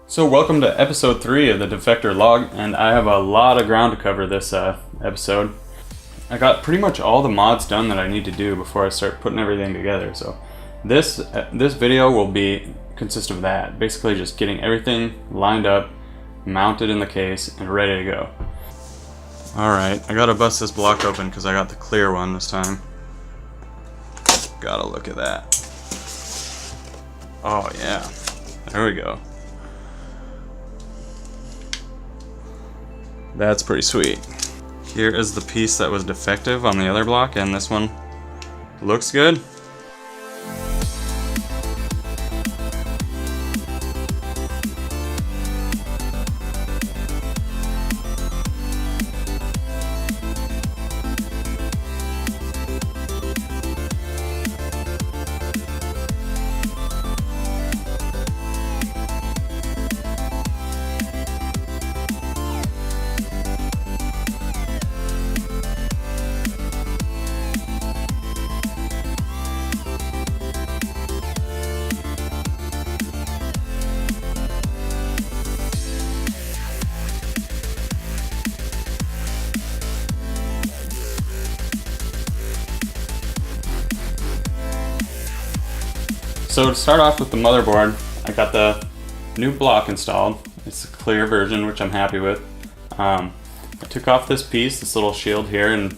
So welcome to episode 3 of the Defector Log, and I have a lot of ground to cover this episode. I got pretty much all the mods done that I need to do before I start putting everything together, so this video will consist of that, basically just getting everything lined up, mounted in the case, and ready to go. Alright, I gotta bust this block open because I got the clear one this time. Gotta look at that. Oh yeah, there we go. That's pretty sweet. Here is the piece that was defective on the other block, and this one looks good. So to start off with the motherboard, I got the new block installed. It's a clear version, which I'm happy with. I took off this piece, this little shield here, and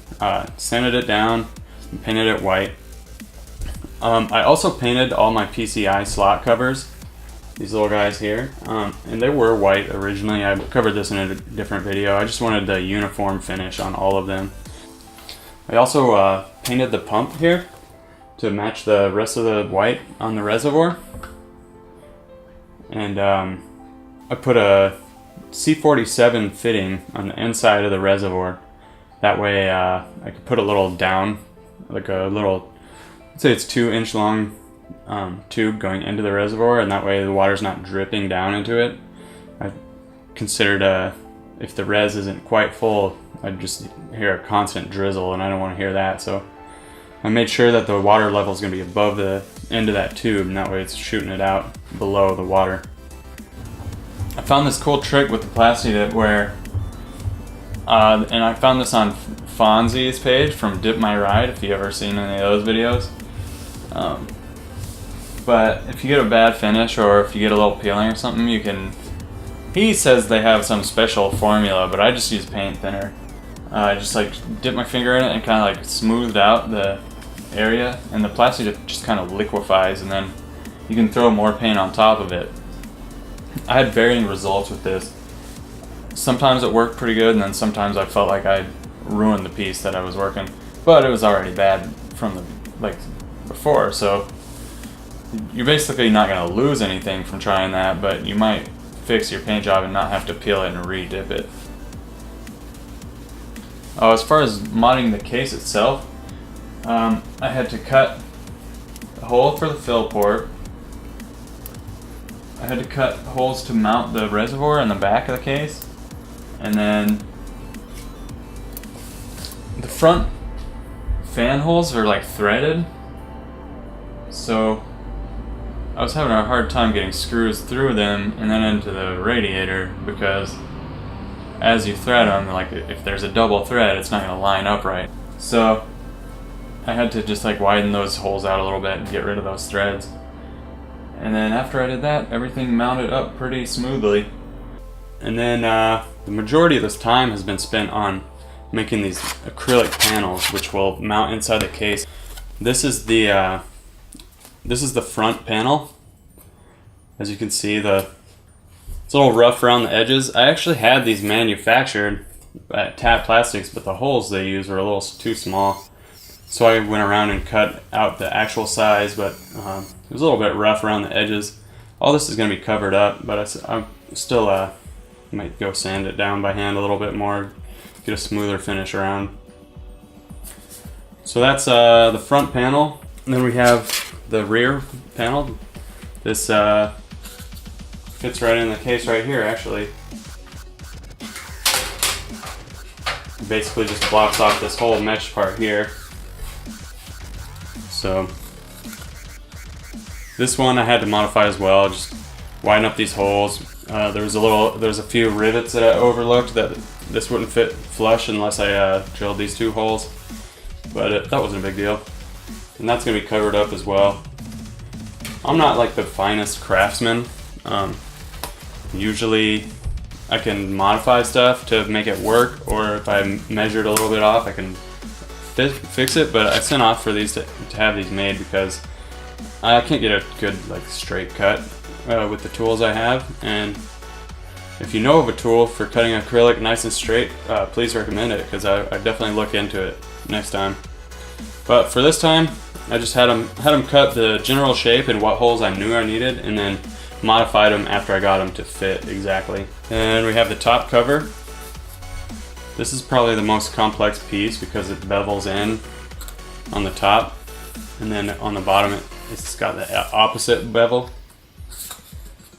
sanded it down and painted it white. I also painted all my PCI slot covers, these little guys here, and they were white originally. I covered this in a different video. I just wanted the uniform finish on all of them. I also painted the pump here to match the rest of the white on the reservoir. And I put a C47 fitting on the inside of the reservoir. That way I could put a little down, like a little, let's say it's 2-inch long tube going into the reservoir, and that way the water's not dripping down into it. I considered if the res isn't quite full, I'd just hear a constant drizzle, and I don't want to hear that, so I made sure that the water level is going to be above the end of that tube, and that way it's shooting it out below the water. I found this cool trick with the Plasti Dip where, and I found this on Fonzie's page from Dip My Ride, if you've ever seen any of those videos. But if you get a bad finish or if you get a little peeling or something, he says they have some special formula, but I just use paint thinner. I just like dip my finger in it and kind of like smoothed out the area, and the Plasti Dip just kind of liquefies, and then you can throw more paint on top of it. I had varying results with this. Sometimes it worked pretty good, and then sometimes I felt like I ruined the piece that I was working, but it was already bad from before, so you're basically not going to lose anything from trying that, but you might fix your paint job and not have to peel it and re-dip it. Oh, as far as modding the case itself, I had to cut a hole for the fill port. I had to cut holes to mount the reservoir in the back of the case, and then the front fan holes are like threaded, so I was having a hard time getting screws through them and then into the radiator, because as you thread them, like if there's a double thread, it's not going to line up right. So I had to just like widen those holes out a little bit and get rid of those threads. And then after I did that, everything mounted up pretty smoothly. And then the majority of this time has been spent on making these acrylic panels, which will mount inside the case. This is the front panel. As you can see, it's a little rough around the edges. I actually had these manufactured at Tap Plastics, but the holes they used were a little too small. So I went around and cut out the actual size, but it was a little bit rough around the edges. All this is going to be covered up, but I still might go sand it down by hand a little bit more, get a smoother finish around. So that's the front panel. And then we have the rear panel. This fits right in the case right here, actually. Basically just blocks off this whole mesh part here. So This one I had to modify as well, just widen up these holes, There's a few rivets that I overlooked that this wouldn't fit flush unless I drilled these 2 holes, but that wasn't a big deal. And that's gonna be covered up as well. I'm not like the finest craftsman. Usually I can modify stuff to make it work, or if I measured a little bit off, I can fix it, but I sent off for these to have these made because I can't get a good like straight cut with the tools I have. And if you know of a tool for cutting acrylic nice and straight, please recommend it, because I definitely look into it next time. But for this time, I just had them cut the general shape and what holes I knew I needed, and then modified them after I got them to fit exactly. And we have the top cover. This is probably the most complex piece because it bevels in on the top, and then on the bottom it's got the opposite bevel,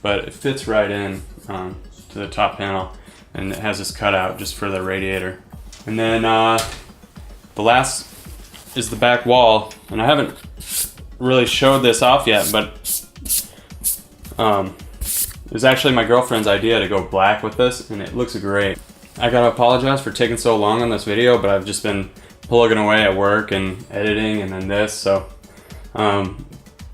but it fits right in to the top panel, and it has this cutout just for the radiator. And then the last is the back wall, and I haven't really showed this off yet, but it was actually my girlfriend's idea to go black with this, and it looks great. I gotta apologize for taking so long on this video, but I've just been plugging away at work and editing and then this, so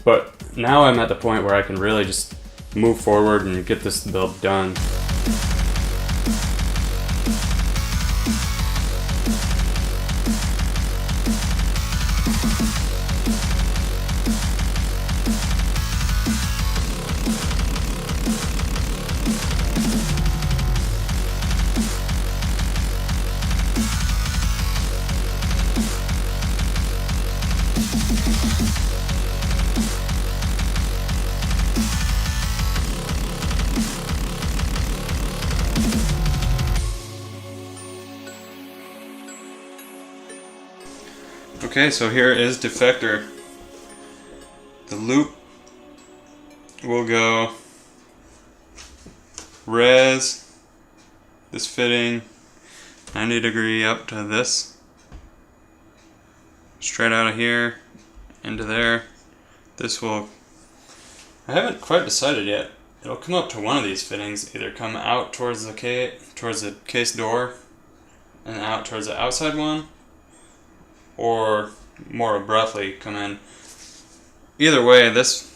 but now I'm at the point where I can really just move forward and get this build done. Okay, so here is Defector. The loop will go res, this fitting 90 degree up to this, straight out of here into there. This will, I haven't quite decided yet. It'll come up to one of these fittings, either come out towards the case door and out towards the outside one, or more abruptly come in. Either way, this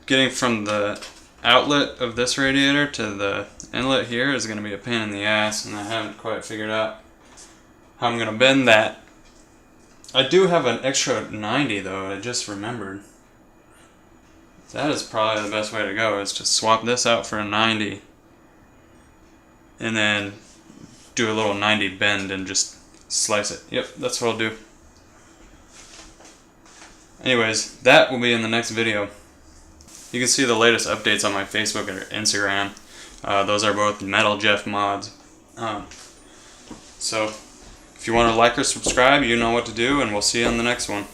getting from the outlet of this radiator to the inlet here is going to be a pain in the ass, and I haven't quite figured out how I'm going to bend that. I do have an extra 90 though, I just remembered. That is probably the best way to go, is to swap this out for a 90 and then do a little 90 bend and just slice it. Yep, that's what I'll do. Anyways, that will be in the next video. You can see the latest updates on my Facebook and Instagram. Those are both Metal Jeff mods. So if you want to like or subscribe, you know what to do, and we'll see you on the next one.